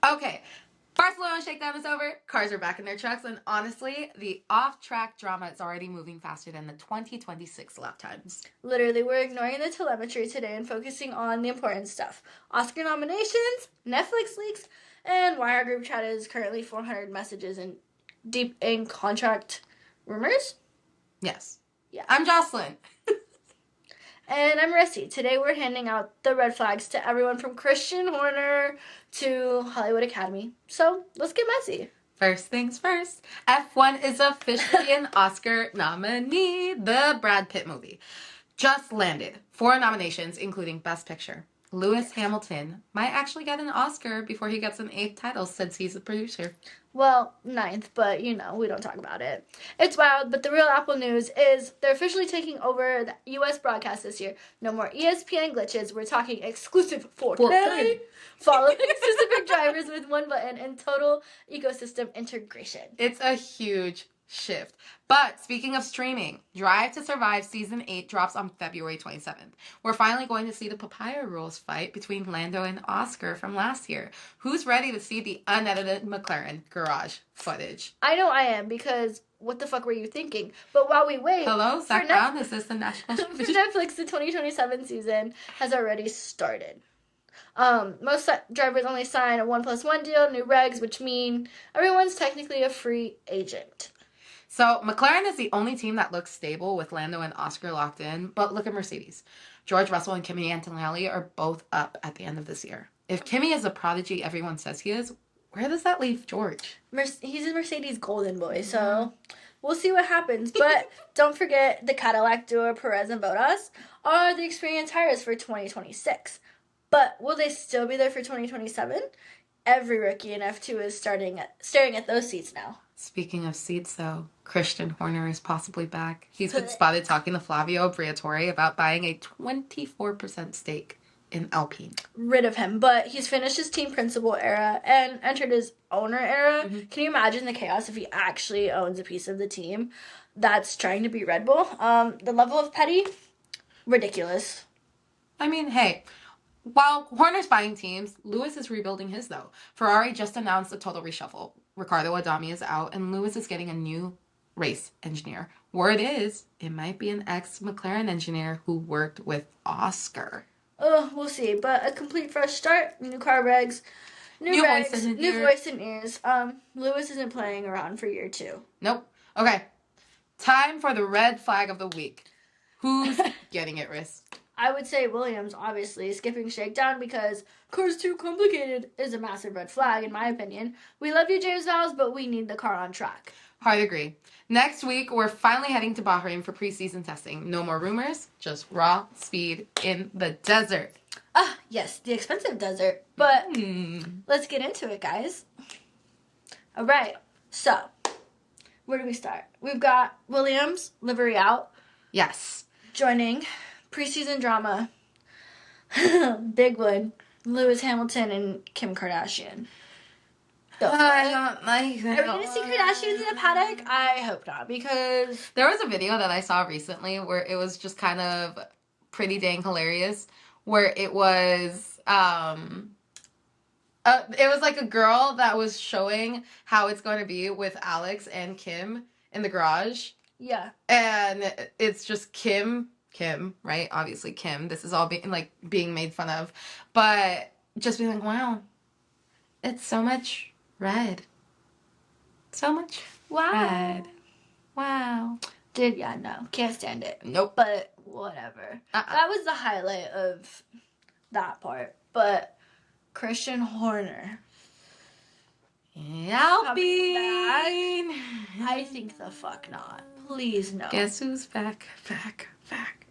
Okay. Barcelona shakedown is over. Cars are back in their trucks. And honestly, the off-track drama is already moving faster than the 2026 lap times. Literally, we're ignoring the telemetry today and focusing on the important stuff. Oscar nominations, Netflix leaks, and why our group chat is currently 400 messages in deep in contract rumors. Yes. Yeah. I'm Jocelyn. And I'm Rissy. Today we're handing out the red flags to everyone from Christian Horner to Hollywood Academy. So let's get messy. First things first, F1 is officially an Oscar nominee. The Brad Pitt movie just landed 4 nominations, including Best Picture. Lewis Hamilton might actually get an Oscar before he gets an 8th title since he's the producer. Well, 9th, but we don't talk about it. It's wild, but the real Apple news is they're officially taking over the U.S. broadcast this year. No more ESPN glitches. We're talking exclusive 4K, following specific drivers with one button and total ecosystem integration. It's a huge shift. But speaking of streaming, Drive to Survive Season 8 drops on February 27th. We're finally going to see the Papaya Rules fight between Lando and Oscar from last year. Who's ready to see the unedited McLaren garage footage? I know I am, because what the fuck were you thinking? But while we wait... Hello, Zach Brown, is this the national... For Netflix, the 2027 season has already started. Most drivers only sign a 1+1 deal, new regs, which mean everyone's technically a free agent. So McLaren is the only team that looks stable with Lando and Oscar locked in, but look at Mercedes. George Russell and Kimi Antonelli are both up at the end of this year. If Kimi is the prodigy everyone says he is, where does that leave George? He's a Mercedes golden boy, so we'll see what happens. But don't forget the Cadillac duo Perez and Bottas are the experienced hires for 2026. But will they still be there for 2027? Every rookie in F2 is staring at those seats now. Speaking of seats, though, Christian Horner is possibly back. He's been spotted talking to Flavio Briatore about buying a 24% stake in Alpine. Rid of him, but he's finished his team principal era and entered his owner era. Mm-hmm. Can you imagine the chaos if he actually owns a piece of the team that's trying to beat Red Bull? The level of petty, ridiculous. I mean, hey... While Horner's buying teams, Lewis is rebuilding his, though. Ferrari just announced a total reshuffle. Ricardo Adami is out, and Lewis is getting a new race engineer. Word is, it might be an ex-McLaren engineer who worked with Oscar. We'll see. But a complete fresh start, new car regs, new regs, new voice and ears. Lewis isn't playing around for year 2. Nope. Okay. Time for the red flag of the week. Who's getting it, Riss? I would say Williams, obviously. Skipping shakedown because car's too complicated is a massive red flag, in my opinion. We love you, James Vowles, but we need the car on track. Hard agree. Next week, we're finally heading to Bahrain for preseason testing. No more rumors, just raw speed in the desert. Yes, the expensive desert. But let's get into it, guys. All right. So, where do we start? We've got Williams, livery out. Yes. Joining... Preseason drama. Big one. Lewis Hamilton and Kim Kardashian. I don't like that. Are we going to see Kardashians in a paddock? I hope not, because... There was a video that I saw recently where it was just kind of pretty dang hilarious, where it was... it was like a girl that was showing how it's going to be with Alex and Kim in the garage. Yeah. And it's just Kim, right? Obviously Kim. This is all being made fun of. But just being like, wow, it's so much red. So much red. Wow. Dude, yeah, no. Can't stand it. Nope. But whatever. That was the highlight of that part. But Christian Horner. Alpine. I think the fuck not. Please no. Guess who's back?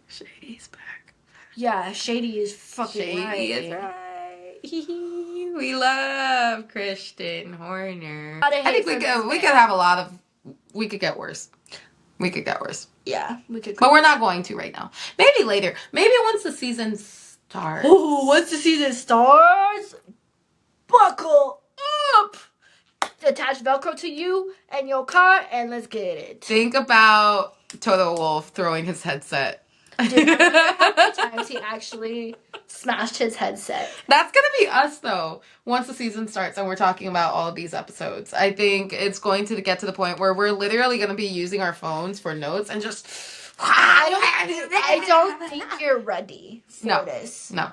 Shady's back. Yeah, Shady is fucking right. Shady is right. We love Christian Horner. I think we could have a lot of... We could get worse. Yeah, we could. But we're not going to right now. Maybe later. Maybe once the season starts. Oh, once the season starts, buckle up. Attach Velcro to you and your car, and let's get it. Think about Toto Wolff throwing his headset Dude, I wonder how many times he actually smashed his headset. That's gonna be us though. Once the season starts and we're talking about all of these episodes, I think it's going to get to the point where we're literally gonna be using our phones for notes and just. I don't think you're ready for this. No.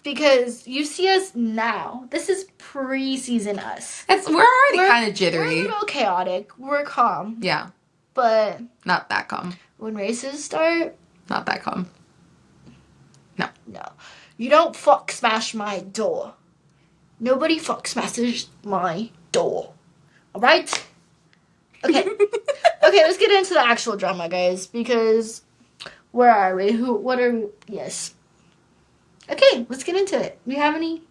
Because you see us now. This is preseason us. We're already kind of jittery. We're a little chaotic. We're calm. Yeah. But not that calm. When races start, not that calm. No. You don't fuck smash my door. Nobody fuck smashes my door. Alright? Okay. Okay, let's get into the actual drama, guys. Because where are we? Yes. Okay, let's get into it. Do you have any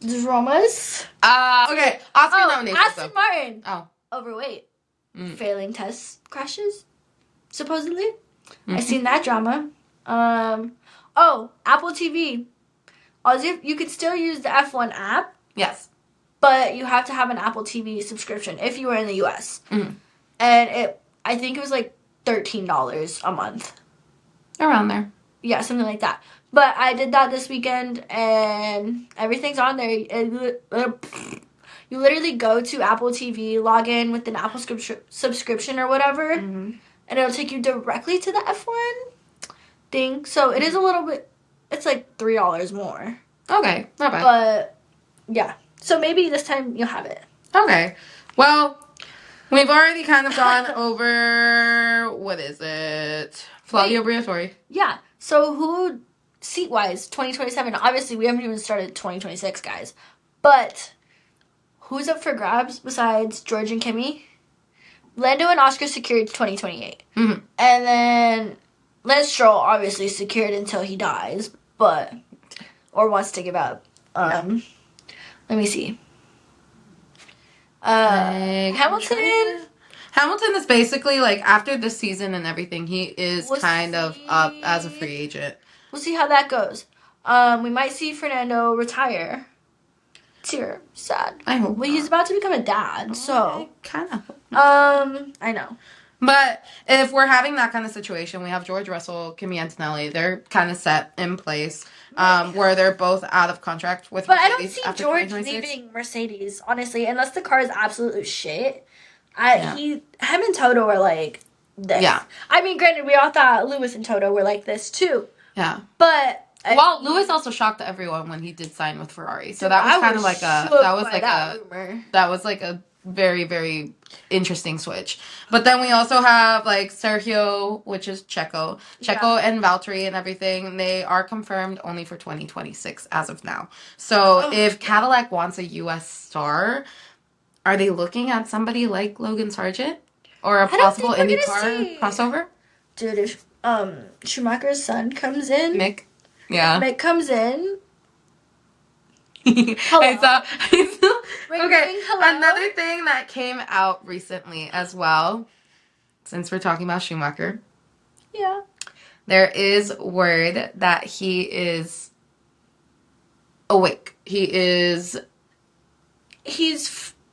dramas? Okay. Oscar nominations. Aston Martin. Oh. Overweight. Failing test crashes, supposedly. I seen that drama. Apple TV. You could still use the F1 app. Yes. But you have to have an Apple TV subscription if you were in the US. And I think it was like $13 a month. Around there. Yeah, something like that. But I did that this weekend, and everything's on there. You literally go to Apple TV, log in with an Apple subscription or whatever, and it'll take you directly to the F1 thing. So it is a little bit, it's like $3 more. Okay, not bad. But, yeah. So maybe this time you'll have it. Okay. Well, we've already kind of gone over, what is it? Flavio Briatore. Yeah. So who, seat-wise, 2027, obviously we haven't even started 2026, guys. But who's up for grabs besides George and Kimmy? Lando and Oscar secured 2028. And then Lance Stroll obviously secured until he dies, or wants to give up. Let me see. Hamilton. Hamilton is basically, like, after this season and everything, he is kind of up as a free agent. We'll see how that goes. We might see Fernando retire. Tear. Sad. I hope Well, he's about to become a dad, so. I kind of hope. I know. But if we're having that kind of situation, we have George Russell, Kimi Antonelli. They're kind of set in place where they're both out of contract with But Mercedes. I don't see George leaving Mercedes, honestly, unless the car is absolute shit. Him and Toto were like this. Yeah. I mean, granted, we all thought Lewis and Toto were like this too. Yeah. But Lewis also shocked everyone when he did sign with Ferrari. So that was kind of like that was like a very, very interesting switch. But then we also have like Sergio, which is Checo and Valtteri and everything. They are confirmed only for 2026 as of now. So if Cadillac wants a US star, are they looking at somebody like Logan Sargent or a possible IndyCar crossover? Dude, if Schumacher's son comes in, Mick, Mick comes in. Hello. Ring, hello. Another thing that came out recently as well, since we're talking about Schumacher. Yeah. There is word that he is awake. He's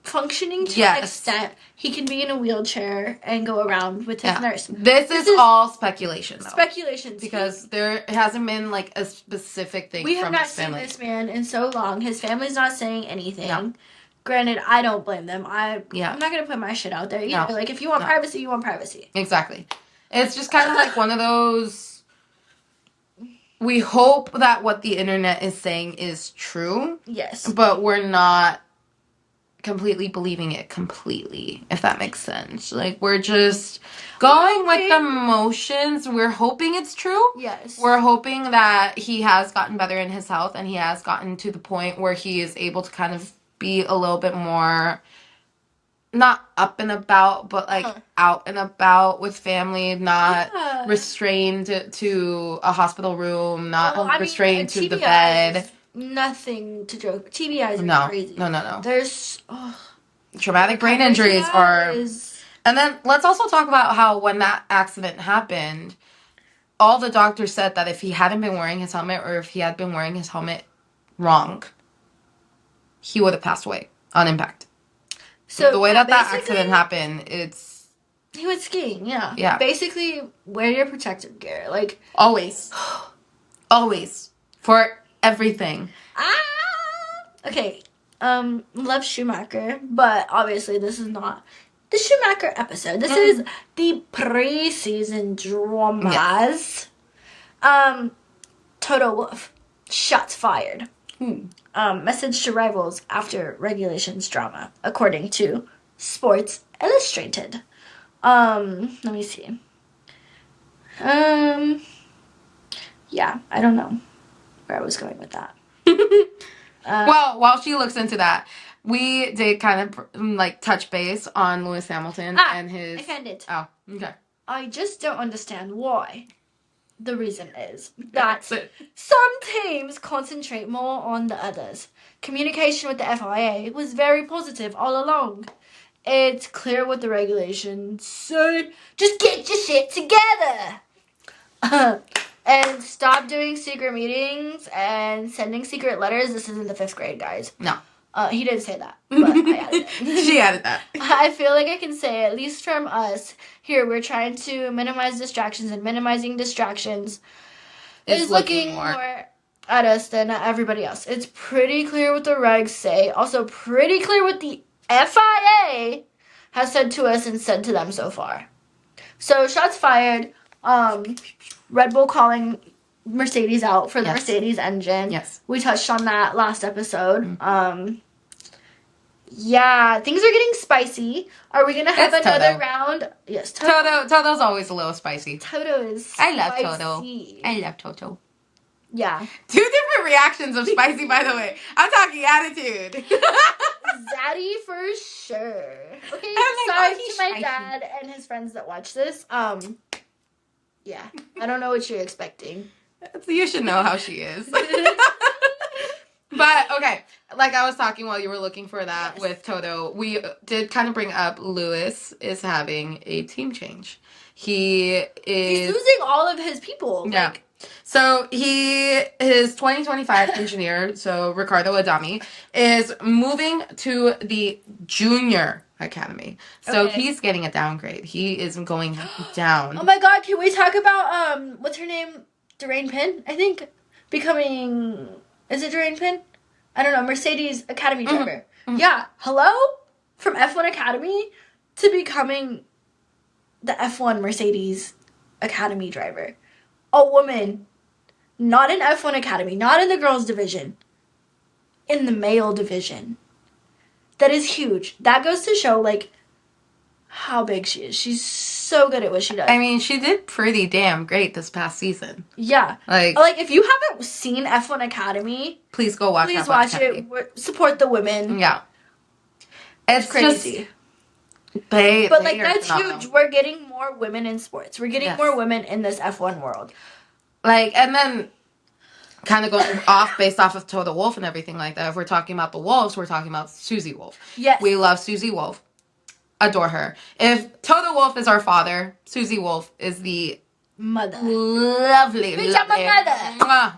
functioning to an extent. He can be in a wheelchair and go around with his nurse. This is all speculation, though. Speculations. Because there hasn't been, like, a specific thing from his family. We have not seen this man in so long. His family's not saying anything. No. Granted, I don't blame them. I'm not going to put my shit out there either. No. Like, if you want privacy, you want privacy. Exactly. It's just kind of like one of those... We hope that what the internet is saying is true. Yes. But we're not completely believing it completely, if that makes sense. Like, we're just going with the motions. We're hoping it's true. Yes. We're hoping that he has gotten better in his health and he has gotten to the point where he is able to kind of be a little bit more, not up and about, but like out and about with family, not restrained to a hospital room, not restrained to the bed. Nothing to joke. TBIs are crazy. No. There's traumatic brain injuries and then let's also talk about how when that accident happened, all the doctors said that if he hadn't been wearing his helmet or if he had been wearing his helmet wrong, he would have passed away on impact. So the way that accident happened, it's He went skiing, yeah. Yeah. Basically, wear your protective gear. Like, Always. Always. For everything. Okay, love Schumacher, but obviously this is not the Schumacher episode. This is the preseason dramas. Yes. Toto Wolff, shots fired. Message to rivals after regulations drama, according to Sports Illustrated. Let me see. Yeah, I don't know where I was going with that. Well, while she looks into that, we did kind of like touch base on Lewis Hamilton and his. I found it. Oh, okay. I just don't understand why. The reason is that some teams concentrate more on the others. Communication with the FIA was very positive all along. It's clear what the regulations say. Just get your shit together. And stop doing secret meetings and sending secret letters. This isn't the 5th grade, guys. No. He didn't say that, but I added it. She added that. I feel like I can say, at least from us, here we're trying to minimize distractions, and minimizing distractions is looking more at us than at everybody else. It's pretty clear what the regs say. Also pretty clear what the FIA has said to us and said to them so far. So, shots fired. Red Bull calling Mercedes out for the Mercedes engine. Yes. We touched on that last episode. Yeah, things are getting spicy. Are we gonna have another round? Yes, Toto's always a little spicy. Toto is spicy. I love Toto. I love Toto. Yeah. 2 different reactions of spicy, by the way. I'm talking attitude. Zaddy for sure. Okay, like, sorry oh, to my spicy. dad and his friends that watch this. Yeah, I don't know what you're expecting. You should know how she is. But, okay, like I was talking while you were looking for that with Toto, we did kind of bring up Lewis is having a team change. He's losing all of his people. Yeah. So his 2025 engineer, so Ricardo Adami, is moving to the junior academy. So he's getting a downgrade. He is going down. Oh my god, can we talk about, what's her name? Durain Pin, I think, becoming... Is it Durain Pin? I don't know. Mercedes Academy driver. Mm-hmm. Yeah. Hello? From F1 Academy to becoming the F1 Mercedes Academy driver. A woman. Not in F1 Academy. Not in the girls division. In the male division. That is huge. That goes to show, like, how big she is. She's so good at what she does. I mean, she did pretty damn great this past season. Yeah. Like if you haven't seen F1 Academy, please go watch F1 Academy. It. Support the women. Yeah. It's crazy. But like, that's huge. We're getting more women in sports. We're getting more women in this F1 world. Like, and then kind of going off based off of Toto Wolff and everything like that. If we're talking about the Wolves, we're talking about Susie Wolff. Yes. We love Susie Wolff. Adore her. If Toto Wolff is our father, Susie Wolff is the mother. Lovely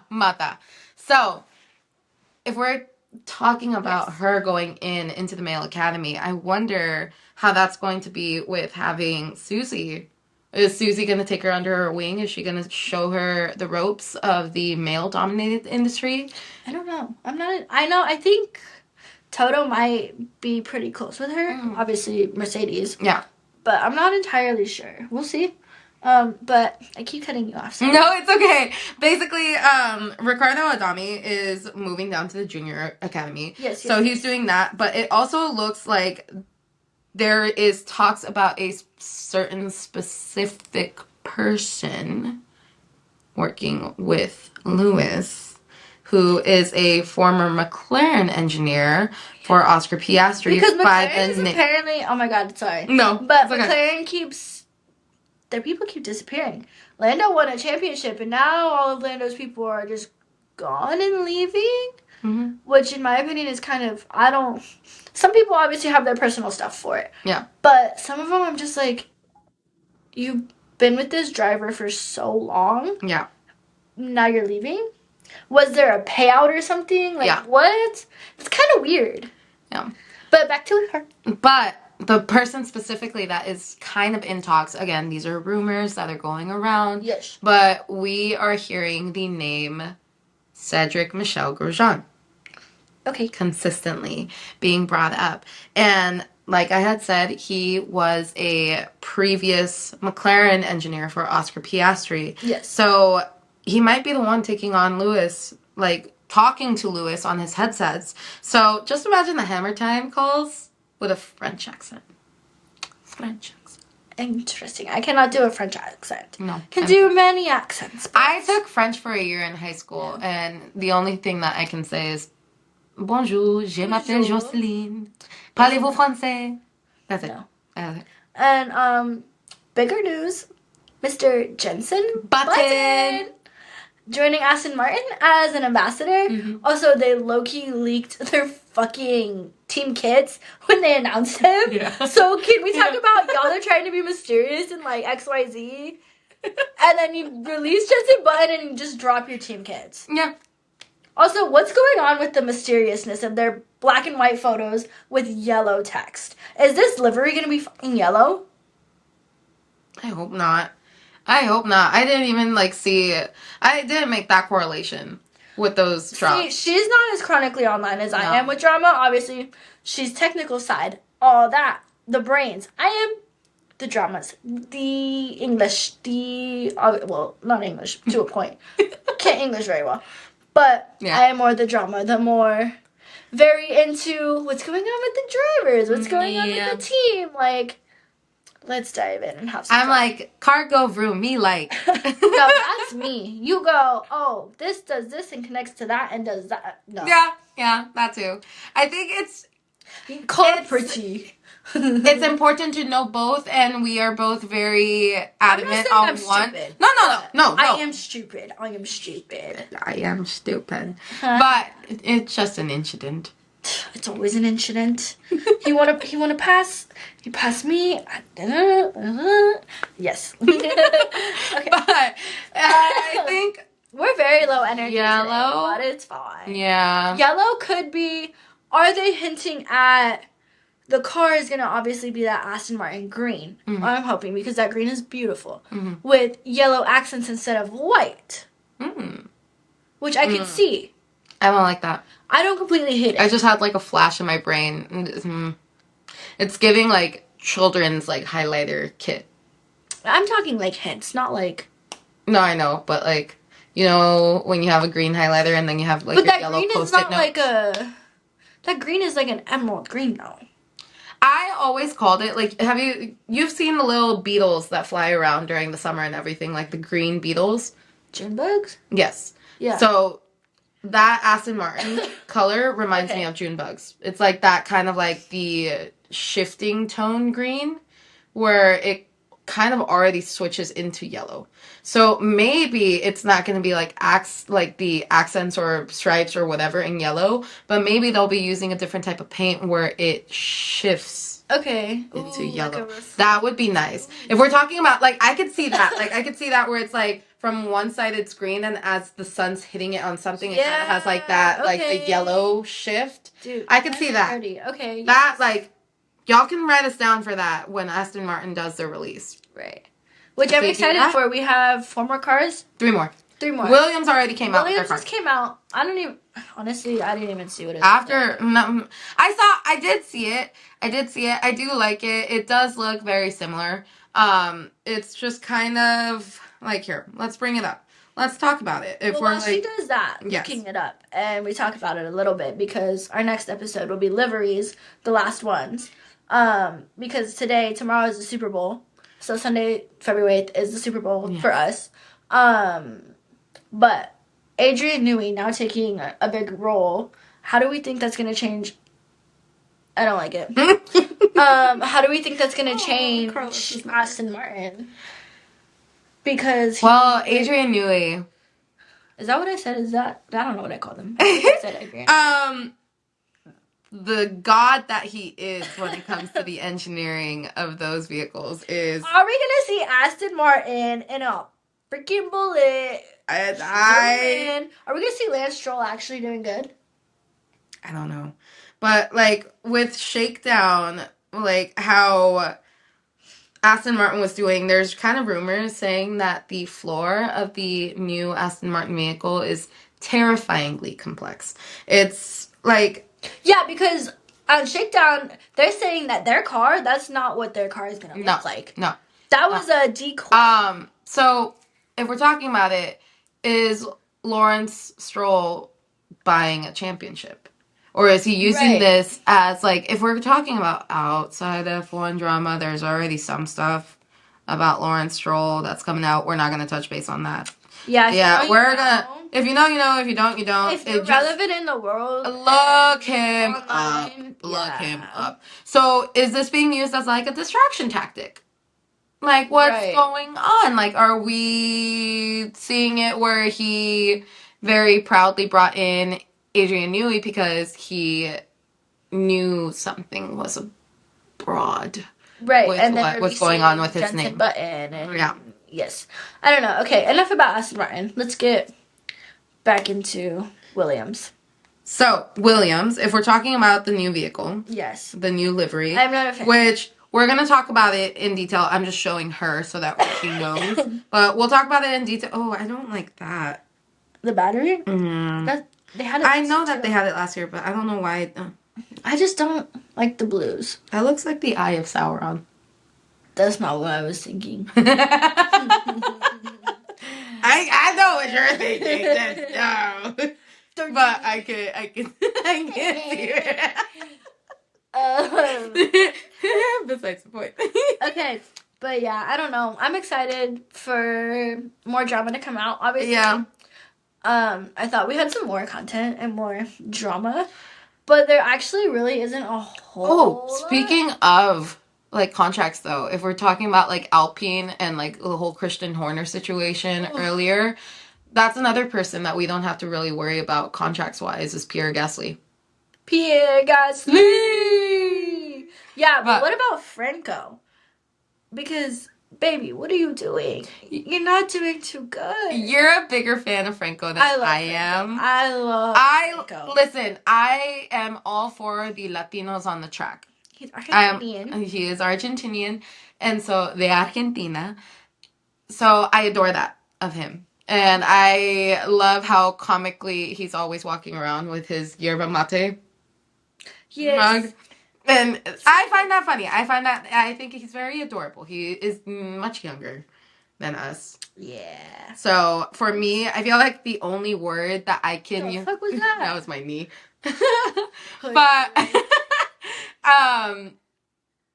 mother. So, if we're talking about her going into the male academy, I wonder how that's going to be with having Susie. Is Susie going to take her under her wing? Is she going to show her the ropes of the male-dominated industry? I don't know. I think Toto might be pretty close with her. Obviously, Mercedes. Yeah. But I'm not entirely sure. We'll see. But I keep cutting you off. Sorry. No, it's okay. Basically, Ricardo Adami is moving down to the junior academy. Yes. So he's doing that. But it also looks like there is talks about a certain specific person working with Lewis, who is a former McLaren engineer for Oscar Piastri. Because McLaren is apparently... Oh my god, sorry. No, but McLaren keeps... Their people keep disappearing. Lando won a championship, and now all of Lando's people are just gone and leaving. Mm-hmm. Which, in my opinion, is kind of... Some people obviously have their personal stuff for it. Yeah. But some of them, I'm just like... You've been with this driver for so long. Yeah. Now you're leaving? Was there a payout or something? Like, what? It's kind of weird. Yeah. But back to her. But the person specifically that is kind of in talks, again, these are rumors that are going around. Yes. But we are hearing the name Cedric Michel Grosjean. Okay. Consistently being brought up. And like I had said, he was a previous McLaren engineer for Oscar Piastri. Yes. So he might be the one taking on Lewis, like talking to Lewis on his headsets. So just imagine the Hammer Time calls with a French accent. French accent. Interesting. I cannot do a French accent. No. Can do many accents. I took French for a year in high school, and the only thing that I can say is Bonjour, je m'appelle Jocelyn. Parlez-vous français? That's it. No. And bigger news, Mr. Jensen Button joining Aston Martin as an ambassador. Mm-hmm. Also, they low-key leaked their fucking team kits when they announced him. Yeah. So can we talk about y'all are trying to be mysterious and like XYZ? And then you release Jensen Button and you just drop your team kits. Yeah. Also, what's going on with the mysteriousness of their black and white photos with yellow text? Is this livery going to be fucking yellow? I hope not. I didn't even see it. I didn't make that correlation with those drops. See, she's not as chronically online as I am with drama. Obviously, she's technical side. All that. The brains. I am the dramas. The English. Well, not English, to a point. Can't English very well. But I am more the drama, the more very into what's going on with the drivers, what's going on with the team. Like, let's dive in and have some fun. like, car go vroom, me like. No, that's me. You go, oh, this does this and connects to that and does that. No. Yeah, that too. I think it's pretty. It's important to know both, and we are both very adamant on one. Stupid, no. I am stupid. I am stupid. But it's just an incident. It's always an incident. He wanna pass. He passed me. Yes. Okay. But I think we're very low energy. Yellow, today, but it's fine. Yeah. Yellow could be. Are they hinting at? The car is going to obviously be that Aston Martin green. Mm-hmm. I'm hoping, because that green is beautiful. Mm-hmm. With yellow accents instead of white. Mm. Which I can see. I don't like that. I don't completely hate it. I just had a flash in my brain. It's giving children's highlighter kit. I'm talking hints, not No, I know, but when you have a green highlighter and then you have but that yellow green is not that green is an emerald green though. I always called it, you've seen the little beetles that fly around during the summer and everything, the green beetles? June bugs? Yes. Yeah. So, that Aston Martin color reminds me of June bugs. It's that kind of the shifting tone green, where it kind of already switches into yellow. So maybe it's not going to be the accents or stripes or whatever in yellow, but maybe they'll be using a different type of paint where it shifts into yellow. That would be nice. If we're talking about I could see that. I could see that where it's from one side it's green, and as the sun's hitting it on something, it kind of has that the yellow shift. Dude, I could see that. Okay. That y'all can write us down for that when Aston Martin does their release. Right. Which I'm excited for. We have 4 more cars. 3 more. 3 more. Williams already came out. Williams just came out. I didn't even see what it is. I did see it. I do like it. It does look very similar. It's just kind of here, let's bring it up. Let's talk about it. She does that, looking it up, and we talk about it a little bit because our next episode will be liveries, the last ones. Because tomorrow is the Super Bowl. So Sunday, February 8th is the Super Bowl for us. But Adrian Newey now taking a big role. How do we think that's going to change? I don't like it. How do we think that's going to change Aston Martin? Because Adrian Newey. Is that what I said? I don't know what I called him. I said Adrian. The god that he is when it comes to the engineering of those vehicles is... Are we going to see Aston Martin in a freaking bullet? Are we going to see Lance Stroll actually doing good? I don't know. But, with Shakedown, like how Aston Martin was doing, there's kind of rumors saying that the floor of the new Aston Martin vehicle is terrifyingly complex. It's like, Yeah, because on Shakedown, they're saying that their car, that's not what their car is going to no, look like. no. That was a decoy. So if we're talking about it, is Lawrence Stroll buying a championship? Or is he using Right. this as, like, if we're talking about outside F1 drama, there's already some stuff about Lawrence Stroll that's coming out. We're not going to touch base on that. Yeah, Yeah, you know, we're you going to, know. if you know, you know, if you don't, you don't. If you're relevant in the world, Look him online, up. Look him yeah. up. So is this being used as, like, a distraction tactic? Like, what's Right. going on? Like, are we seeing it where he very proudly brought in Adrian Newey because he knew something was abroad Right, with and then what was going on with his Jensen name? Button and Yeah. yes. I don't know. Okay, enough about Aston Martin. Let's get back into Williams. So, Williams, if we're talking about the new vehicle, Yes. the new livery, I'm not a fan. which we're going to talk about it in detail. I'm just showing her so that she knows. But we'll talk about it in detail. Oh, I don't like that. The battery? Mm. They had it I last know year, that too. they had it last year, but I don't know why. I just don't like the blues. That looks like the Eye of Sauron. That's not what I was thinking. I know what you're thinking. No. But I can see it. Besides the point. Okay, but yeah, I don't know. I'm excited for more drama to come out. Obviously, Yeah. I thought we had some more content and more drama, but there actually really isn't a whole. Oh, speaking of like contracts though, if we're talking about like Alpine and like the whole Christian Horner situation earlier, that's another person that we don't have to really worry about contracts wise is Pierre Gasly. Pierre Gasly. Yeah, but what about Franco? Because, baby, what are you doing? You're not doing too good. You're a bigger fan of Franco than I am. I love Franco. Listen, I am all for the Latinos on the track. He's Argentinian. He is Argentinian, and so de Argentina. So I adore that of him. And I love how comically he's always walking around with his yerba mate mug. And I find that funny. I think he's very adorable. He is much younger than us. Yeah. So for me, I feel like the only word that I can What the fuck was that? That was my knee. But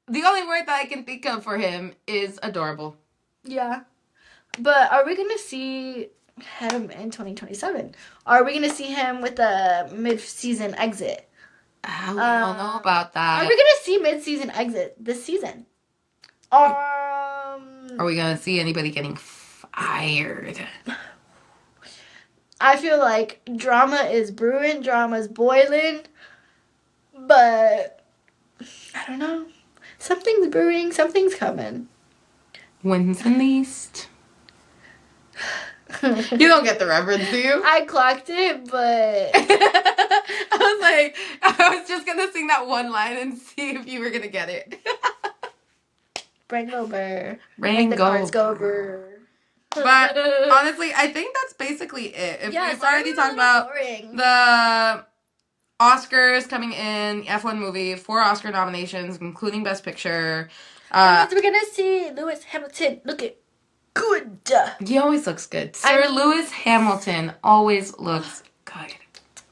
the only word that I can think of for him is adorable. Yeah. But are we gonna see him in 2027? Are we gonna see him with a mid-season exit? I don't know about that. Are we gonna see mid-season exit this season? Are we gonna see anybody getting fired? I feel like drama is brewing, drama's boiling, but I don't know. Something's brewing, something's coming. Wins and least. You don't get the reference, do you? I clocked it, but I was just gonna sing that one line and see if you were gonna get it. Brain go burr. Rain the go. cards go burr. But honestly, I think that's basically it. If we've already talked about the Oscars coming in, F1 movie, 4 Oscar nominations, including Best Picture. That means we're gonna see Lewis Hamilton looking good. He always looks good. Sir Lewis Hamilton always looks good.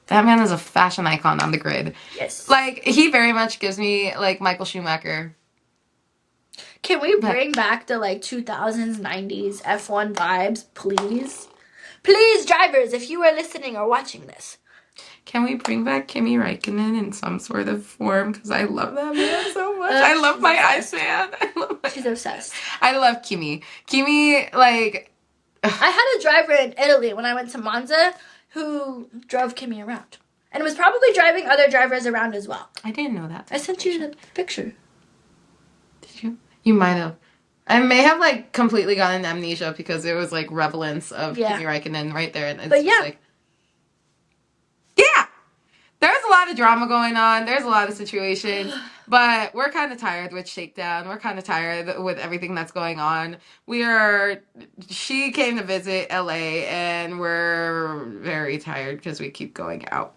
That man is a fashion icon on the grid. Yes. Like, he very much gives me, like, Michael Schumacher. Can we bring back the, 2000s, 90s F1 vibes, please? Please, drivers, if you are listening or watching this. Can we bring back Kimi Räikkönen in some sort of form? Because I love that man so much. I love my Iceman. She's obsessed. I love Kimi. Kimi, like... I had a driver in Italy when I went to Monza who drove Kimi around. And was probably driving other drivers around as well. I didn't know that. I sent you the picture. Did you? You might have. I may have, completely gotten amnesia because it was, relevance of Kimi Räikkönen right there. And it's just yeah! There's a lot of drama going on. There's a lot of situations. But we're kind of tired with Shakedown. We're kind of tired with everything that's going on. She came to visit LA and we're very tired because we keep going out.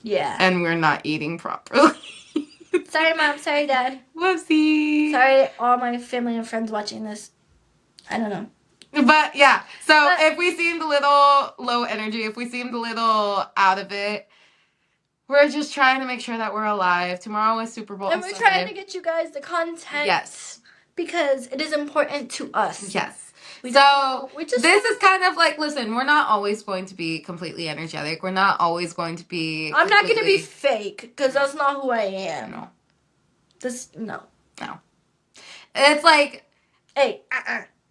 Yeah. And we're not eating properly. Sorry, Mom. Sorry, Dad. Whoopsie. Sorry, all my family and friends watching this. I don't know. But yeah, so if we seemed a little low energy, if we seemed a little out of it, we're just trying to make sure that we're alive. Tomorrow is Super Bowl. And we're trying to get you guys the content. Yes. Because it is important to us. Yes. This is kind of like, listen, we're not always going to be completely energetic. We're not always going to be I'm not going to be fake, because that's not who I am. No. No. It's like, hey,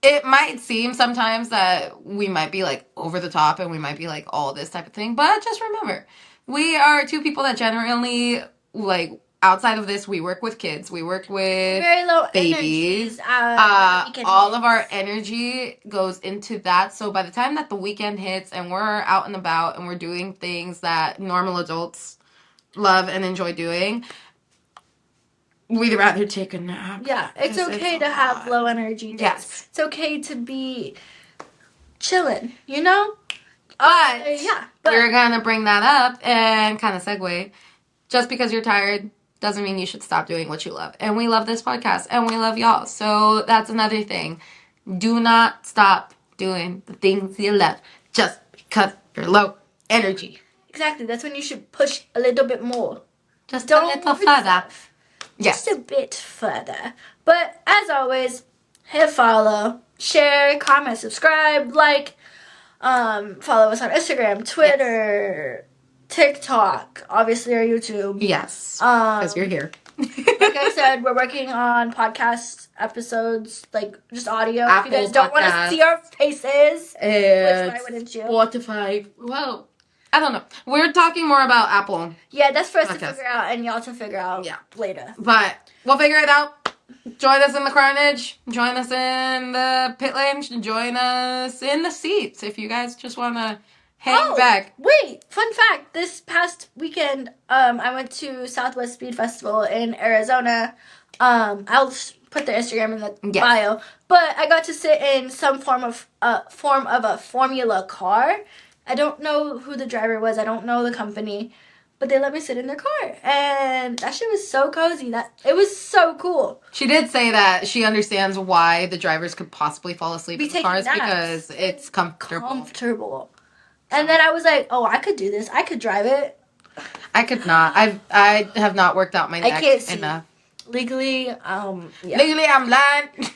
it might seem sometimes that we might be like over the top and we might be like all this type of thing, but just remember, we are two people that generally, like, outside of this, we work with kids, we work with very low babies. All of our energy goes into that. So by the time that the weekend hits and we're out and about and we're doing things that normal adults love and enjoy doing, we'd rather take a nap. Yeah, it's okay to have low energy days. Yes. It's okay to be chilling, you know? But But we're going to bring that up and kind of segue. Just because you're tired doesn't mean you should stop doing what you love. And we love this podcast and we love y'all. So that's another thing. Do not stop doing the things you love just because you're low energy. Exactly. That's when you should push a little bit more. Just a little further. Yes. Just a bit further. But as always, hit follow, share, comment, subscribe, like, follow us on Instagram, Twitter, TikTok, obviously our YouTube. Yes. Because you're here. Like I said, we're working on podcast episodes, like just audio. Apple if you guys don't want to see our faces, and which why wouldn't you? Spotify. Well, I don't know. We're talking more about Apple. Yeah, that's for us to figure out and y'all to figure out later. But we'll figure it out. Join us in the carnage. Join us in the pit lane. Join us in the seats if you guys just want to hang back. Wait, fun fact. This past weekend, I went to Southwest Speed Festival in Arizona. I'll put the Instagram in the bio. But I got to sit in some form of a Formula car. I don't know who the driver was. I don't know the company. But they let me sit in their car. And that shit was so cozy. It was so cool. She did say that she understands why the drivers could possibly fall asleep in cars because it's comfortable. And then I was like, oh, I could do this. I could drive it. I could not. I have not worked out my neck I can't see. enough. Legally, Legally, I'm blind.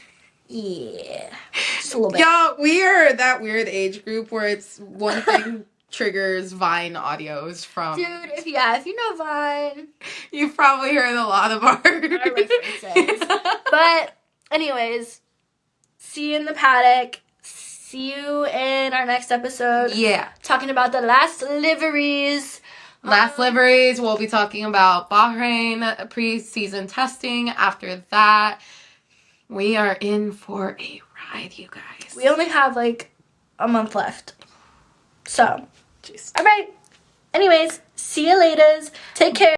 Yeah. Just a little bit. Y'all, we are that weird age group where it's one thing triggers Vine audios from... Dude, if you know Vine... You've probably heard a lot of our references. But, anyways, see you in the paddock. See you in our next episode. Yeah. Talking about the last liveries. We'll be talking about Bahrain pre-season testing. After that, we are in for a ride, you guys. We only have like a month left. So, Jeez. All right. Anyways, see you later. Take care.